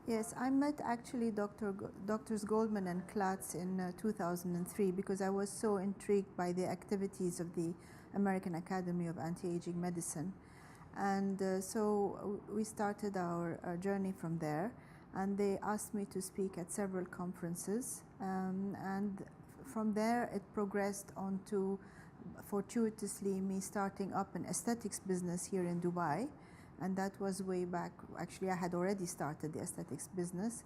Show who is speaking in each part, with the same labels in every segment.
Speaker 1: Yes, I met actually Doctors Goldman and Klatz in 2003 because I was so intrigued by the activities of the American Academy of Anti-Aging Medicine. And so we started our journey from there, and they asked me to speak at several conferences. And from there it progressed on to, fortuitously, me starting up an aesthetics business here in Dubai. And that was way back. Actually, I had already started the aesthetics business,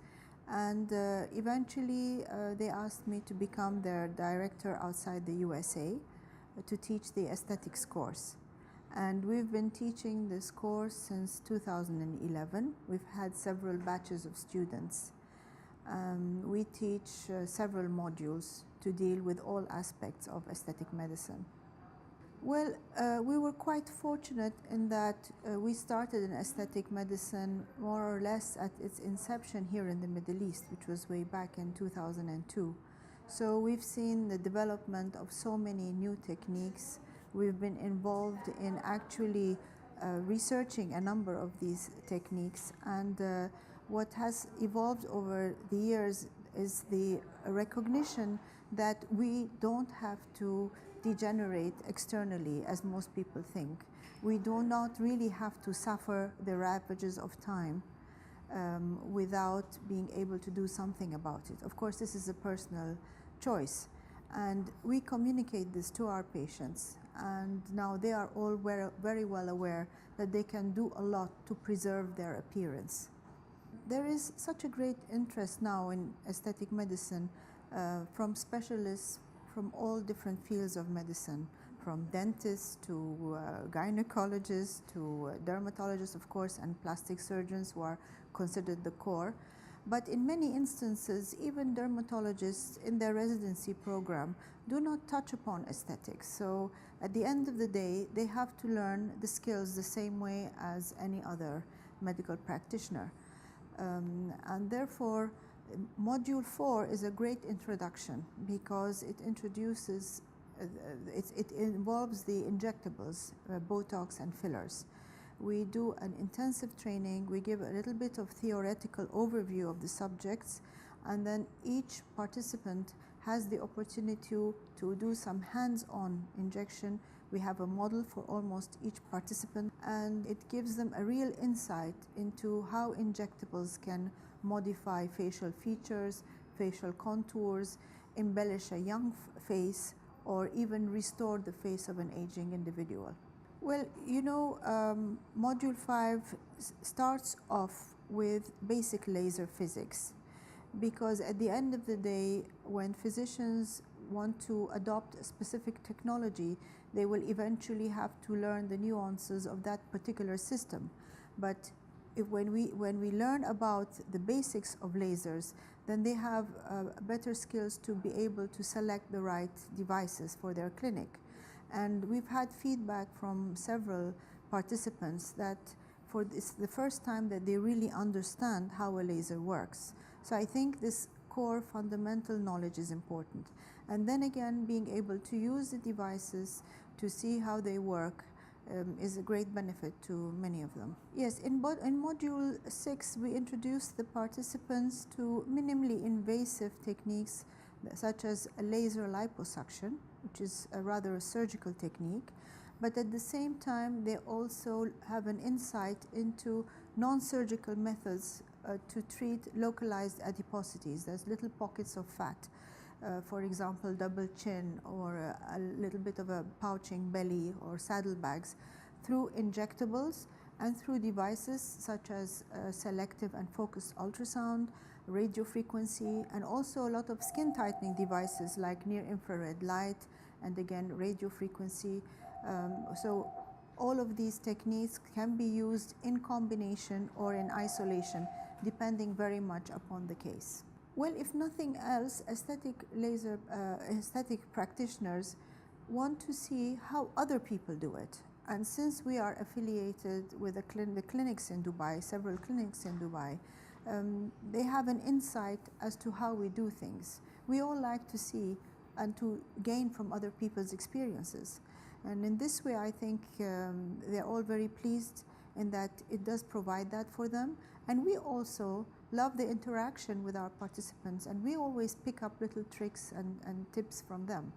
Speaker 1: and eventually they asked me to become their director outside the USA to teach the aesthetics course. And we've been teaching this course since 2011. We've had several batches of students. We teach several modules to deal with all aspects of aesthetic medicine. Well, we were quite fortunate in that we started in aesthetic medicine more or less at its inception here in the Middle East, which was way back in 2002. So we've seen the development of so many new techniques. We've been involved in actually researching a number of these techniques, and what has evolved over the years is the recognition that we don't have to degenerate externally as most people think. We do not really have to suffer the ravages of time without being able to do something about it. Of course, this is a personal choice, and we communicate this to our patients, and now they are all very well aware that they can do a lot to preserve their appearance. There is such a great interest now in aesthetic medicine from specialists from all different fields of medicine, from dentists to gynecologists to dermatologists, of course, and plastic surgeons, who are considered the core. But in many instances, even dermatologists in their residency program do not touch upon aesthetics. So at the end of the day, they have to learn the skills the same way as any other medical practitioner. And therefore, Module 4 is a great introduction because it introduces, it involves the injectables, Botox and fillers. We do an intensive training, we give a little bit of theoretical overview of the subjects, and then each participant has the opportunity to do some hands-on injection. We have a model for almost each participant, and it gives them a real insight into how injectables can modify facial features, facial contours, embellish a young face, or even restore the face of an aging individual. Well, you know, Module 5 starts off with basic laser physics, because at the end of the day, when physicians want to adopt a specific technology, they will eventually have to learn the nuances of that particular system. But when we learn about the basics of lasers, then they have better skills to be able to select the right devices for their clinic. And we've had feedback from several participants that for this the first time that they really understand how a laser works. So I think this core fundamental knowledge is important. And then again, being able to use the devices to see how they work is a great benefit to many of them. Yes, in Module 6, we introduced the participants to minimally invasive techniques such as a laser liposuction, which is a rather surgical technique, but at the same time they also have an insight into non-surgical methods to treat localized adiposities. There's little pockets of fat, for example, double chin or a little bit of a pouching belly or saddlebags, through injectables and through devices such as selective and focused ultrasound, radio frequency, and also a lot of skin tightening devices like near-infrared light and again radio frequency. So all of these techniques can be used in combination or in isolation, depending very much upon the case. Well, if nothing else, aesthetic practitioners want to see how other people do it. And since we are affiliated with the clinics in Dubai, several clinics in Dubai, they have an insight as to how we do things. We all like to see and to gain from other people's experiences. And in this way, I think they're all very pleased in that it does provide that for them. And we also love the interaction with our participants, and we always pick up little tricks and tips from them.